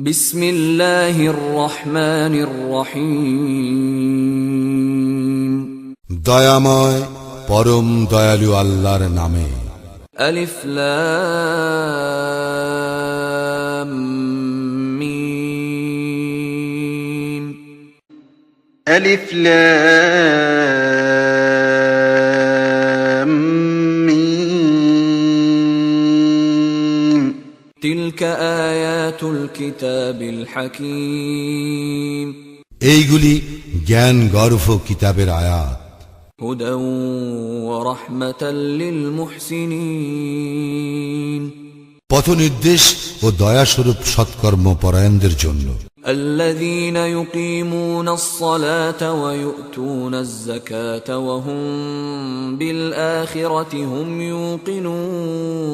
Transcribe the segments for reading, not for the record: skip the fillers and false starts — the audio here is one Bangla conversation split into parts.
বিসমিল্লাহির রহমানির রহিম। দয়াময় পরম দয়ালু আল্লাহর নামে। আলিফ লাম মিম। আলিফ লাম মিম। তিলকা আয়াতুল কিতাবিল হাকীম। এইগুলি জ্ঞান গর্ভ কিতাবের আয়াত। হুদাও ওয়া রাহমাতাল লিল মুহসিনিন। পথ নির্দেশ ও দয়াস্বরূপ সৎকর্ম পরায়ণদের জন্য। الذين يقيمون الصلاة ويؤتون الزكاة وهم بالآخرة هم يوقنون।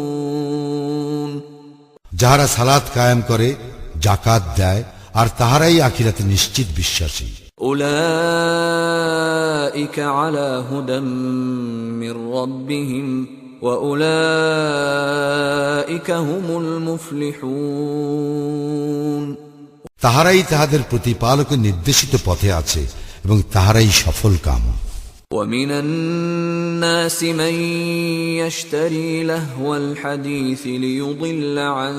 যাহারা সালাত কায়েম করে, যাকাত দেয়, আর তাহারাই আখিরাতে নিশ্চিত বিশ্বাসী। أولئك على هدى من ربهم وأولئك هم المفلحون। তাহারাই তাহাদের প্রতিপালকের নির্দেশিত পথে আছে এবং তাহারাই সফল কাম। ومن الناس من يشتري لهو الحديث ليضل عن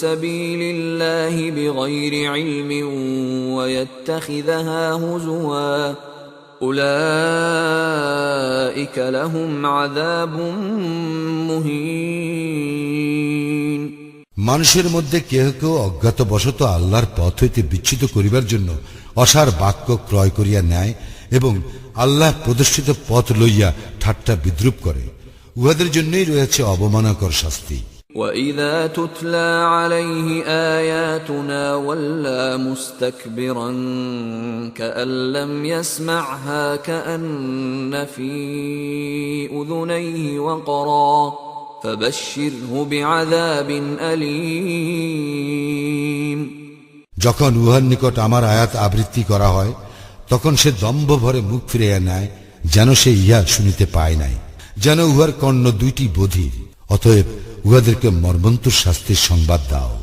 سبيل الله بغير علم ويتخذها هزوا أولئك لهم عذاب مهين। মানুষের মধ্যে কেহ কেউ অজ্ঞাতবশত আল্লাহর পথ হইতে বিচ্যুত করিবার জন্য অসার বাক্য ক্রয় করিয়া নেয় এবং আল্লাহ প্রদর্শিত পথ লইয়া ঠাট্টা বিদ্রুপ করে, উহাদের জন্যই রয়েছে অবমাননাকর শাস্তি। وَإِذَا تُتْلَى عَلَيْهِ آيَاتُنَا وَلَّى مُسْتَكْبِرًا كَأَن لَّمْ يَسْمَعْهَا كَأَنَّ فِي أُذُنَيْهِ وَقْرًا فَبَشِّرْهُ بِعَذَابٍ أَلِيمٍ। যখন উহার নিকট আমার আয়াত আবৃত্তি করা হয়, তখন সে দম্ভ ভরে মুখ ফিরাইয়া নেয়, যেন সে ইহা শুনিতে পায় নাই, যেন উহার কর্ণ দুইটি বধির। অতএব উহাদেরকে মর্মন্তুর শাস্তির সংবাদ দাও।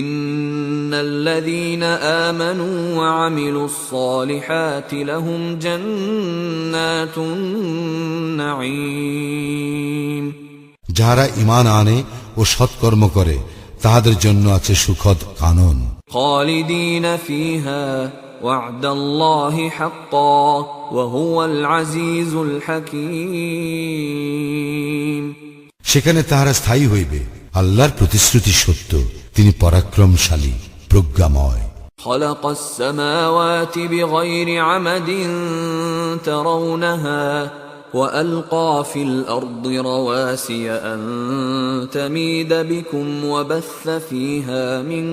ইন্নাল্লাযীনা আমানু ওয়া আমিলুস সালিহাতি লাহুম জান্নাতুন নাঈম। যাহারা ঈমান আনে ও সৎকর্ম করে, তাহাদের জন্য আছে সুখদ কানন। খালিদিনা ফিহা ওয়া'দাল্লাহি হাক্কান ওয়া হুয়াল আজিজুল হাকীম। সেখানে তাহারা স্থায়ী হইবে। আল্লাহর প্রতিশ্রুতি সত্য, তিনি পরাক্রমশালী, প্রজ্ঞাময়। খালাকাস সামাওয়াতি বিগাইরি আমাদিন তারাউনাহা وألقى في الأرض رواسي أن تميد بكم وبث فيها من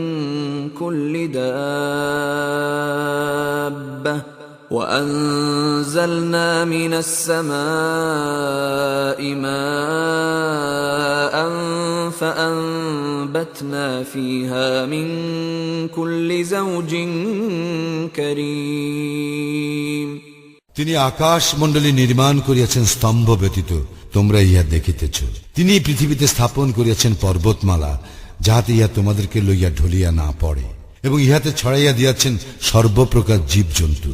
كل دابة وأنزلنا من السماء ماء فأنبتنا فيها من كل زوج كريم। তিনি আকাশ মণ্ডলী নির্মাণ করিয়াছেন স্তম্ভ ব্যতীত, তোমরা ইহা দেখিতেছ। তিনি পৃথিবীতে স্থাপন করিয়াছেন পর্বতমালা, যাহাতে ইহা তোমাদেরকে লইয়া ঢলিয়া না পড়ে, এবং ইহাতে ছড়াইয়া দিয়াছেন সর্বপ্রকার জীবজন্তু।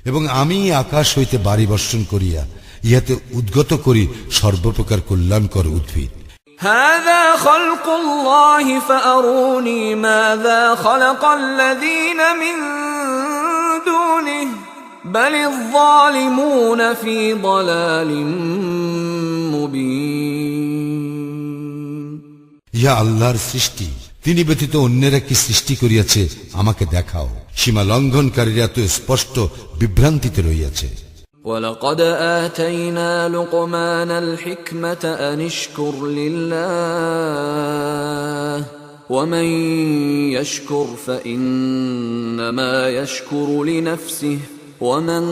এবং আমি আকাশ হইতে বাড়ি বর্ষণ করিয়া ইহাতে উদ্গত করি সর্বপ্রকার কল্যাণকর উদ্ভিদ। هذا خلق الله فأروني ماذا خلق الذين من دونه بل الظالمون في ضلال مبين। ইহা আল্লাহর সৃষ্টি, তিনি ব্যতীত অন্যেরা কি সৃষ্টি করিয়াছে আমাকে দেখাও। সীমা লঙ্ঘনকারীরা তো স্পষ্ট বিভ্রান্তিতে রইয়াছে। ولقد آتينا لقمان الحكمة أن اشكر لله ومن يشكر فإنما يشكر لنفسه ومن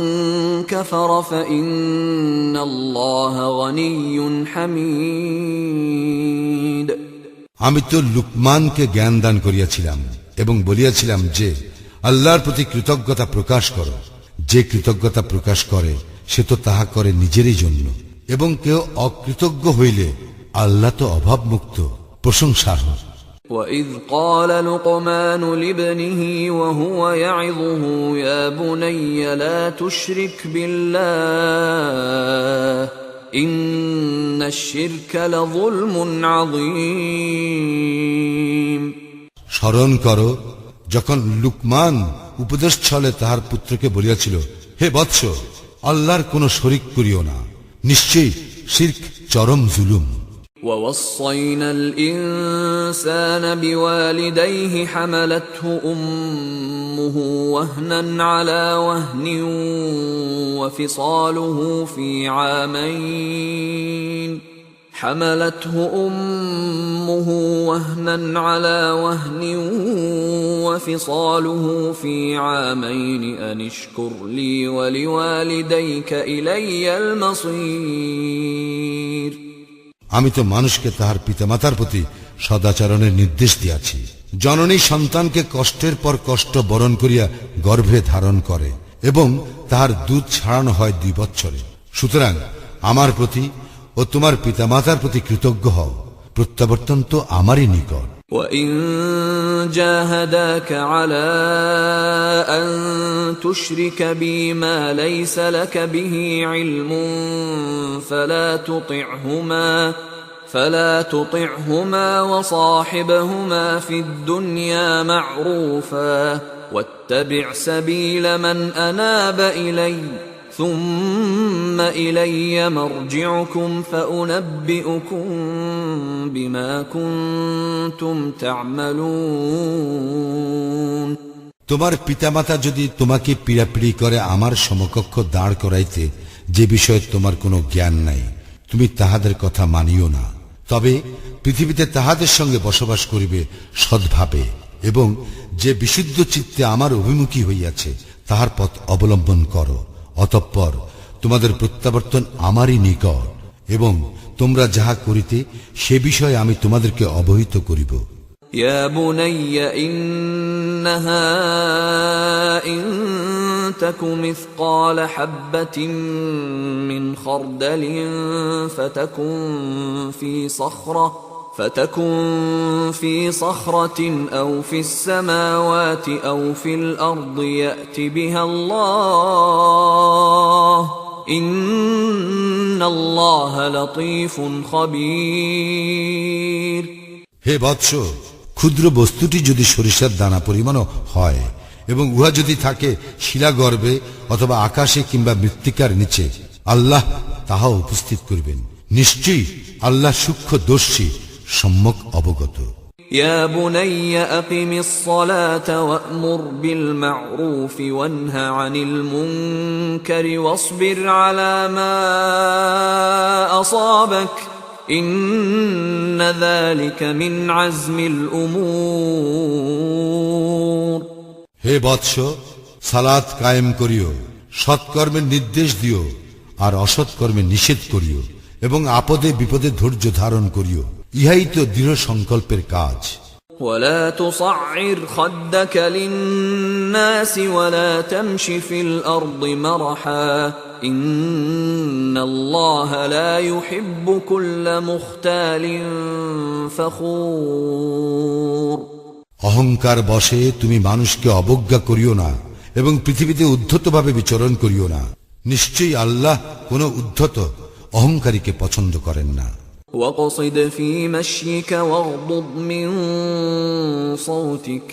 كفر فإن الله غني حميد। আমি তো লুকমানকে জ্ঞান দান করিয়াছিলাম এবং বলিয়াছিলাম যে আল্লাহর প্রতি কৃতজ্ঞতা প্রকাশ করো। যে কৃতজ্ঞতা প্রকাশ করে সে তো তাহা করে নিজেরই জন্য, এবং কেউ অকৃতজ্ঞ হইলে আল্লাহ তো অভাবমুক্ত, প্রশংসার্হ। وَإِذْ قَالَ لُقْمَانُ لِابْنِهِ وَهُوَ يَعِظُهُ يَا بُنَيَّ لَا تُشْرِكْ بِاللَّهِ إِنَّ الشِّرْكَ لَظُلْمٌ عَظِيمٌ। স্মরণ করো যখন লুকমান উপদেশ ছলে তাহার পুত্রকে বলিয়াছিল, হে বৎস, আল্লাহর কোন শরীক করিও না, নিশ্চয়ই শিরক চরম জুলুম। وَوَصَّيْنَا الْإِنسَانَ بِوَالِدَيْهِ حَمَلَتْهُ أُمُّهُ وَهْنًا عَلَى وَهْنٍ وَفِصَالُهُ فِي عَامَيْنِ حملته أمه وهنا على وهن وفصاله في عامين أن اشكر لي ولوالديك إلي المصير। আমি তো মানুষকে তাহার পিতামাতার প্রতি সদাচরণের নির্দেশ দিয়াছি। জননী সন্তানকে কষ্টের পর কষ্ট বরণ করিয়া গর্ভে ধারণ করে এবং তাহার দুধ ছাড়ানো হয় 2 বৎসরে। সুতরাং আমার প্রতি ও তোমার পিতামাতার প্রতি কৃতজ্ঞ হও, প্রত্যাবর্তন তো আমারই নিকট। وَإِن جَاهَدَاكَ عَلَىٰ أَن تُشْرِكَ بِي مَا لَيْسَ لَكَ بِهِ عِلْمٌ فَلَا تُطِعْهُمَا وَصَاحِبْهُمَا فِي الدُّنْيَا مَعْرُوفًا وَاتَّبِعْ سَبِيلَ مَنْ أَنَابَ إِلَيَّ ثُمَّ إِلَيَّ مَرْجِعُكُمْ فَأُنَبِّئُكُم بِمَا كُنتُمْ تَعْمَلُونَ। তোমার পিতামাতা যদি তোমাকে পীড়াপিড়ি করে আমার সমকক্ষ দাঁড় করাইতে যে বিষয়ে তোমার কোনো জ্ঞান নাই, তুমি তাহাদের কথা মানিও না। তবে পৃথিবীতে তাহাদের সঙ্গে বসবাস করিবে সদ্ভাবে এবং যে বিশুদ্ধ চিত্তে আমার অভিমুখী হইয়াছে তাহার পথ অবলম্বন করো। অতঃপর তোমাদের প্রত্যাবর্তন আমারই নিকট এবং তোমরা যাহা করিতে সে বিষয়ে আমি তোমাদেরকে অবহিত করিব। يا بني إنها إن تك مثقال حبة من خردل فتكن في صخرة أو في السماوات أو في الأرض يأت بها الله إن الله لطيف خبير। হে বৎস, ক্ষুদ্র বস্তুটি যদি সরিষার দানা পরিমাণও হয় এবং উহা যদি থাকে শিলাগর্ভে অথবা আকাশে কিংবা মৃত্তিকার নিচে, আল্লাহ তাহা উপস্থিত করবেন। নিশ্চয়ই আল্লাহ সূক্ষ্মদর্শী, সম্যক অবগত। يا بني أقم الصلاة وأمر بالمعروف وانه عن المنكر واصبر على ما أصابك إن ذلك من عزم الأمور। হে বৎস, সালাত কায়েম করিও, সৎকর্মের নির্দেশ দিও আর অসৎকর্মের নিষেধ করিও এবং আপদে বিপদে ধৈর্য ধারণ করিও, ইহাই তো দৃঢ় সংকল্পের কাজ। ولا تصعر خدك للناس ولا تمش في الأرض مرحا إن الله لا يحب كل مختال فخور। অহংকার বশে তুমি মানুষকে অবজ্ঞা করিও না এবং পৃথিবীতে উদ্ধতভাবে বিচরণ করিও না। নিশ্চয়ই আল্লাহ কোন উদ্ধত অহংকারীকে পছন্দ করেন না। واقصد في مشيك واغضض من صوتك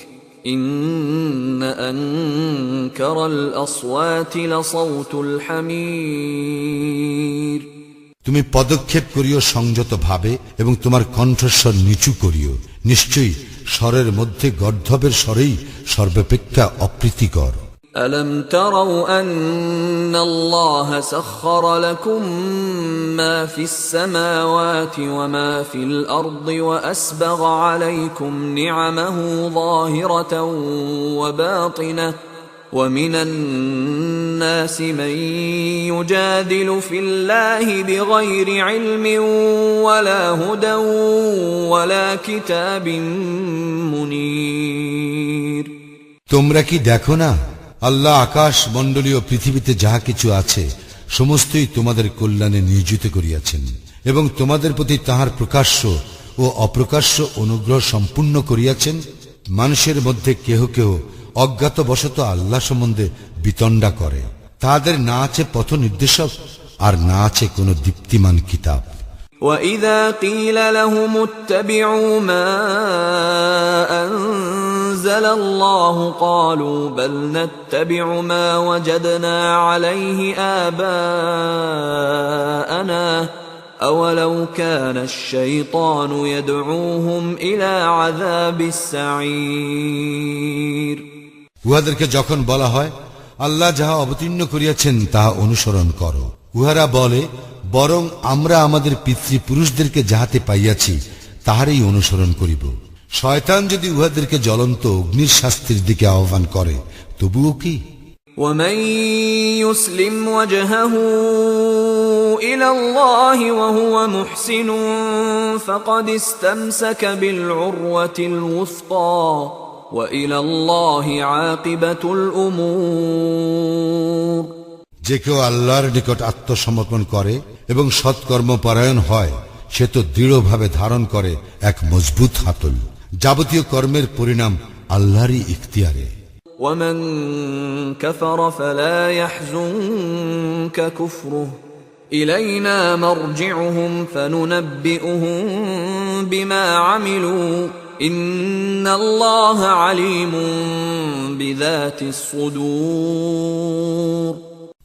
إن أنكر الأصوات لصوت الحمير। তুমি পদক্ষেপ করিও সংযত ভাবে এবং তোমার কণ্ঠস্বর নিচু করিও, নিশ্চয়ই স্বরের মধ্যে গর্ধবের স্বরেই সর্বাপেক্ষা অপ্রীতিকর। ألم تروا أن الله سخر لكم ما في السماوات وما في الأرض وأسبغ عليكم نعمه ظاهرة وباطنة ومن الناس من يجادل في الله بغير علم ولا هدى ولا كتاب منير। তোমরা কি দেখো না, আল্লাহ আকাশ মণ্ডলীয় পৃথিবীতে যাহা কিছু আছে সমস্তই তোমাদের কল্যাণে নিয়োজিত করিয়াছেন এবং তোমাদের প্রতি তাহার প্রকাশ্য ও অপ্রকাশ্য অনুগ্রহ সম্পূর্ণ করিয়াছেন। মানুষের মধ্যে কেহ কেহ অজ্ঞাতবশত আল্লাহ সম্বন্ধে বিতণ্ডা করে। তাদের না আছে পথ নির্দেশক, আর না আছে কোন দীপ্তিমান কিতাব। وَإِذَا قِيلَ لَهُمُ اتَّبِعُوا مَا أَنزَلَ اللَّهُ قَالُوا بَلْ نَتَّبِعُ مَا وَجَدْنَا عَلَيْهِ آبَاءَنَا أَوَلَوْ كَانَ الشَّيْطَانُ يَدْعُوهُمْ إِلَى عَذَابِ السَّعِيرِ। উহাদেরকে যখন বলা হয় আল্লাহ যাহা অবতীর্ণ করিয়াছেন তাহা অনুসরণ করো, উহারা বলে বরং আমরা আমাদের পিতৃপুরুষদেরকে যাহাতে পাইয়াছি তাহারই অনুসরণ করিব। শয়তান যদি উহাদেরকে জ্বলন্ত অগ্নির শাস্তির দিকে আহ্বান করে তবুও কি? وَمَن يُسْلِمْ وَجْهَهُ إِلَى اللَّهِ وَهُوَ مُحْسِنٌ فَقَدِ اسْتَمْسَكَ بِالْعُرْوَةِ الْوُثْقَى وَإِلَى اللَّهِ عَاقِبَةُ الْأُمُورِ। যে কেউ আল্লাহর নিকট আত্মসমর্পণ করে এবং সৎকর্ম পরায়ণ হয়, সে তো দৃঢ়ভাবে ধারণ করে এক মজবুত হাতল। যাবতীয় কর্মের পরিণাম আল্লাহরই ইখতিয়ারে। وَمَن كَفَرَ فَلَا يَحْزُنكَ كُفْرُهُ إِلَيْنَا مَرْجِعُهُمْ فَنُنَبِّئُهُم بِمَا عَمِلُوا إِنَّ اللَّهَ عَلِيمٌ بِذَاتِ الصُّدُورِ।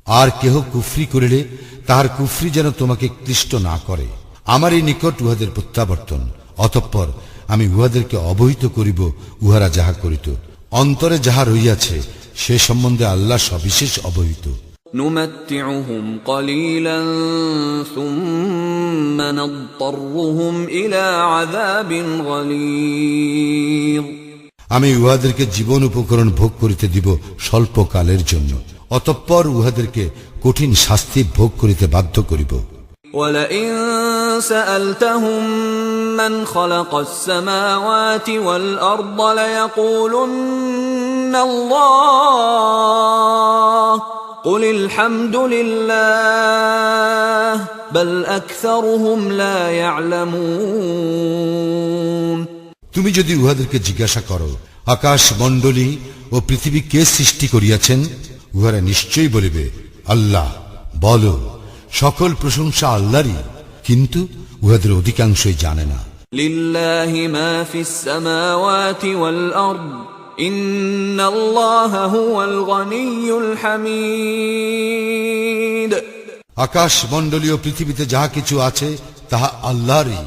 আর কেহ কুফরি করিলে তাহার কুফরি যেন তোমাকে ক্লিষ্ট না করে। আমারই নিকট উহাদের প্রত্যাবর্তন, অতঃপর আমি উহাদেরকে অবহিত করিব উহারা যাহা করিত। অন্তরে যাহা রইয়াছে সে সম্বন্ধে আল্লাহ সবিশেষ অবহিত। نُمَتِّعُهُمْ قَلِيلًا ثُمَّ نَضْطَرُّهُمْ إِلَى عَذَابٍ غَلِيظٍ। আমি উহাদেরকে জীবন উপকরণ ভোগ করিতে দিব স্বল্পকালের জন্য, অতঃপর উহাদেরকে কঠিন শাস্তি ভোগ করিতে বাধ্য করিব। وَلَئِن سَأَلْتَهُم مَّنْ خَلَقَ السَّمَاوَاتِ وَالْأَرْضَ لَيَقُولُنَّ اللَّهُ قُلِ الْحَمْدُ لِلَّهِ بَلْ أَكْثَرُهُمْ لَا يَعْلَمُونَ। তুমি যদি উহাদেরকে জিজ্ঞাসা করো আকাশ মণ্ডলী ও পৃথিবী কে সৃষ্টি করিয়াছেন, উহারা নিশ্চয়ই বলিবে আল্লাহ। বলো, সকল প্রশংসা আল্লাহরই, কিন্তু উহাদের অধিকাংশই জানে না। لِلَّهِ مَا فِي السَّمَاوَاتِ وَالْأَرْضِ إِنَّ اللَّهَ هُوَ الْغَنِيُّ الْحَمِيدُ। আকাশ মণ্ডলী ও পৃথিবীতে যাহা কিছু আছে তাহা আল্লাহরই।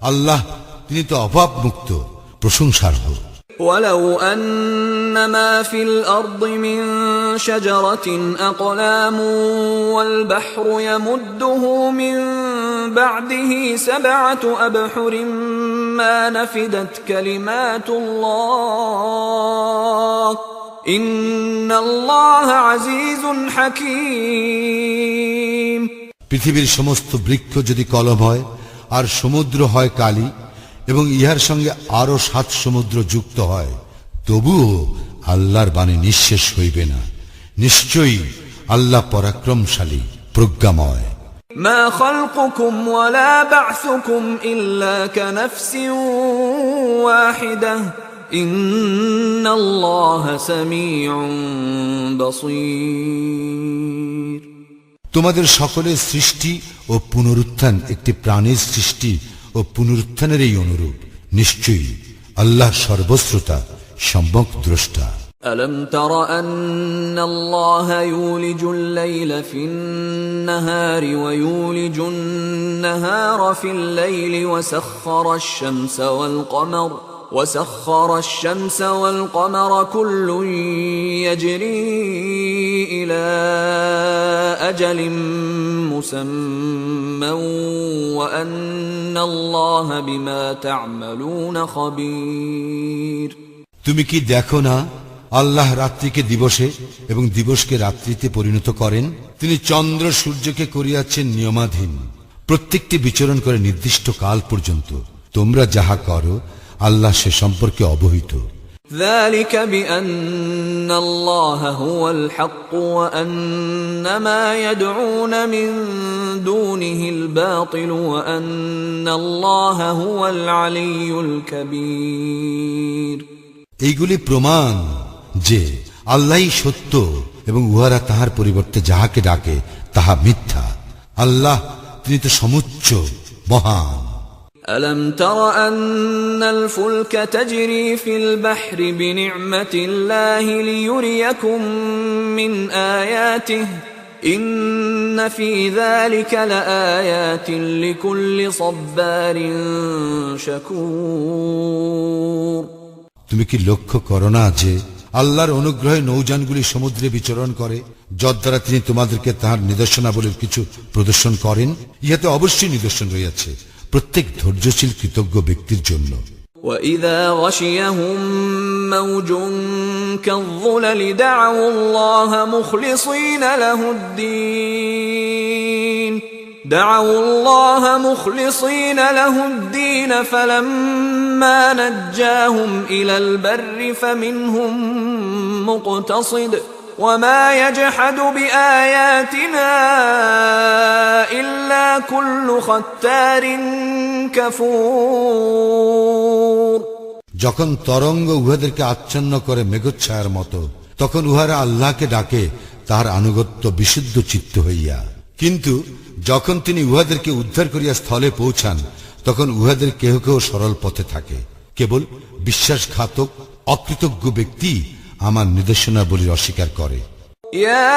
আল্লাহ তিনি তো অভাব মুক্ত, প্রশংসার্হ। وَلَوْ أَنَّ مَا فِي الْأَرْضِ مِن شَجَرَةٍ أَقْلَامٌ وَالْبَحْرُ يَمُدُّهُ مِن بَعْدِهِ 7 أَبْحُرٍ مَّا نَفِدَتْ كَلِمَاتُ اللَّهِ إِنَّ اللَّهَ عَزِيزٌ حَكِيمٌ। পৃথিবীর সমস্ত বৃক্ষ যদি কলম হয় আর সমুদ্র হয় কালি এবং ইহার সঙ্গে আরো 7 সমুদ্র যুক্ত হয়, তবুও আল্লাহর বাণী নিঃশেষ হইবে না। নিশ্চয়ই আল্লাহ পরাক্রমশালী, প্রজ্ঞাময়। মা খালকুকুম ওয়ালা বা'সুকুম ইল্লা কানাফসিন ওয়াহিদাহ ইন্নাল্লাহা সামিউন বাসীর। তোমাদের সকলের সৃষ্টি ও পুনরুত্থান একটি প্রাণীর সৃষ্টি ও পুনরুত্থানের এই অনুরূপ। নিশ্চয়ই আল্লাহ সর্বশ্রোতা, সম্যক দ্রষ্টা। ألم تر أن الله يولج الليل في النهار ويولج النهار في الليل وسخر الشمس والقمر كل يجري إلى أجل مسمى وأن الله بما تعملون خبير। তুমি কি দেখো না, আল্লাহ রাত্রিকে দিবসে এবং দিবসকে রাত্রিতে পরিণত করেন। তিনি চন্দ্র সূর্যকে করিয়াছেন নিয়মাধীন, প্রত্যেকটি বিচরণ করে নির্দিষ্ট কাল পর্যন্ত। তোমরা যাহা করো আল্লাহ সে সম্পর্কে অবহিত। ذلك بأن الله هو الحق وأن ما يدعون من دونه الباطل وأن الله هو العلي الكبير এইগুলি প্রমাণ যে আল্লাহই সত্য এবং উহারা তাহার পরিবর্তে যাহাকে ডাকে তাহা মিথ্যা। আল্লাহ তিনি তো সমুচ্চ মহান। ألم تر أن الفلك تجري في البحر بنعمة الله ليريكم من آياته إن في ذلك لآيات لكل صبار شكور তুমি কি লক্ষ্য করো না যে আল্লাহর অনুগ্রহে নৌযানগুলি সমুদ্রে বিচরণ করে, যদ্বারা তিনি তোমাদেরকে তাহার নিদর্শনাবলীর কিছু প্রদর্শন করেন? ইহাতে অবশ্যই নিদর্শন রয়েছে প্রত্যেক ধৈর্যশীল কৃতজ্ঞ ব্যক্তির জন্য। وَإِذَا غَشِيَهُم مَّوْجٌ كَالظُّلَلِ دَعَوُا اللَّهَ مُخْلِصِينَ لَهُ الدِّينَ فَلَمَّا نَجَّاهُمْ إِلَى الْبَرِّ فَمِنْهُم مُّقْتَصِدٌ وَمَا يَجْحَدُ بِآيَاتِنَا إِلَّا كُلُّ خَتَّارٍ كَفُورٍ যখন তরঙ্গ উহাদেরকে আচ্ছন্ন করে মেঘচ্ছায়ার মতো, তখন উহারা আল্লাহকে ডাকে তাহার আনুগত্য বিশুদ্ধ চিত্ত হইয়া। কিন্তু যখন তিনি উহাদেরকে উদ্ধার করিয়া স্থলে পৌঁছান, তখন উহাদের কেহ কেহ সরল পথে থাকে। কেবল বিশ্বাসঘাতক অকৃতজ্ঞ ব্যক্তি আমার নির্দেশনাবলীর অস্বীকার করে। يا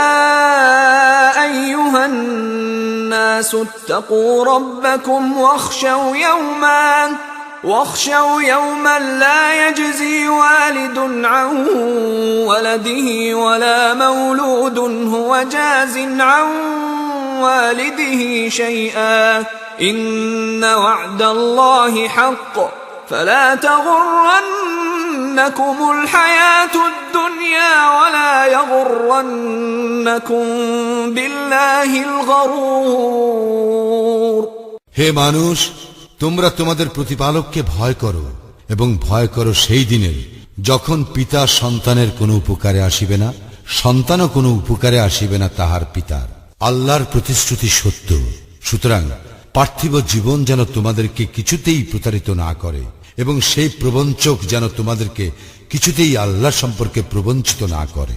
أيها الناس اتقوا ربكم واخشوا يوما لا يجزي والد عن ولده ولا مولود هو جاز عن والده شيئا إن وعد الله حق فلا تغرنكم الحياة الدنيا ولا يغرنكم بالله الغرور হে মানুষ, তোমরা তোমাদের প্রতিপালককে ভয় করো এবং ভয় করো সেই দিনের যখন পিতা সন্তানের কোনো উপকারে আসিবে না, সন্তানও কোনো উপকারে আসিবে না তাহার পিতার। আল্লাহর প্রতিশ্রুতি সত্য, সুতরাং পার্থিব জীবন যেন তোমাদেরকে কিছুতেই প্রতারিত না করে এবং সেই প্রবঞ্চক যেন তোমাদেরকে কিছুতেই আল্লাহ সম্পর্কে প্রবঞ্চিত না করে।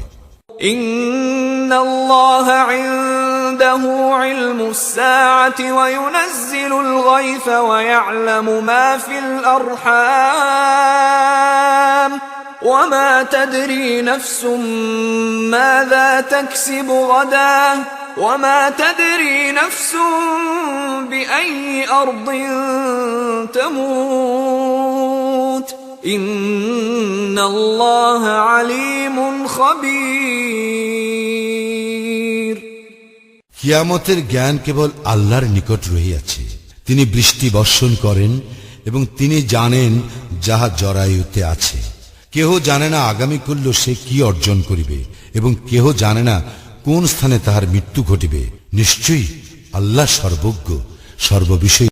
ইন্নাল্লাহ ইনদাহু ইলমুস সাআতি ওয়া ইউনাজ্জিলুল গায়থা ওয়া ইয়া'লামু মা ফিল আরহাম ওয়া মা তাদরি নাফসুম মাযা তাকসিবু গাদা ওয়া মা তাদরি নাফসুম বিআইয়ি আরদিন তামুত ইন্নাল্লাহা আলীমুন খাবীর। কিয়ামতের জ্ঞান কেবল আল্লাহর নিকট রহিয়াছে। তিনি বৃষ্টি বর্ষণ করেন এবং তিনি জানেন যাহা জরায়ুতে আছে। কেহ জানে না আগামীকাল সে কি অর্জন করিবে এবং কেহ জানে না কোন স্থানে তাহার মৃত্যু ঘটিবে। নিশ্চয়ই আল্লাহ সর্বজ্ঞ, সর্ববিষয়।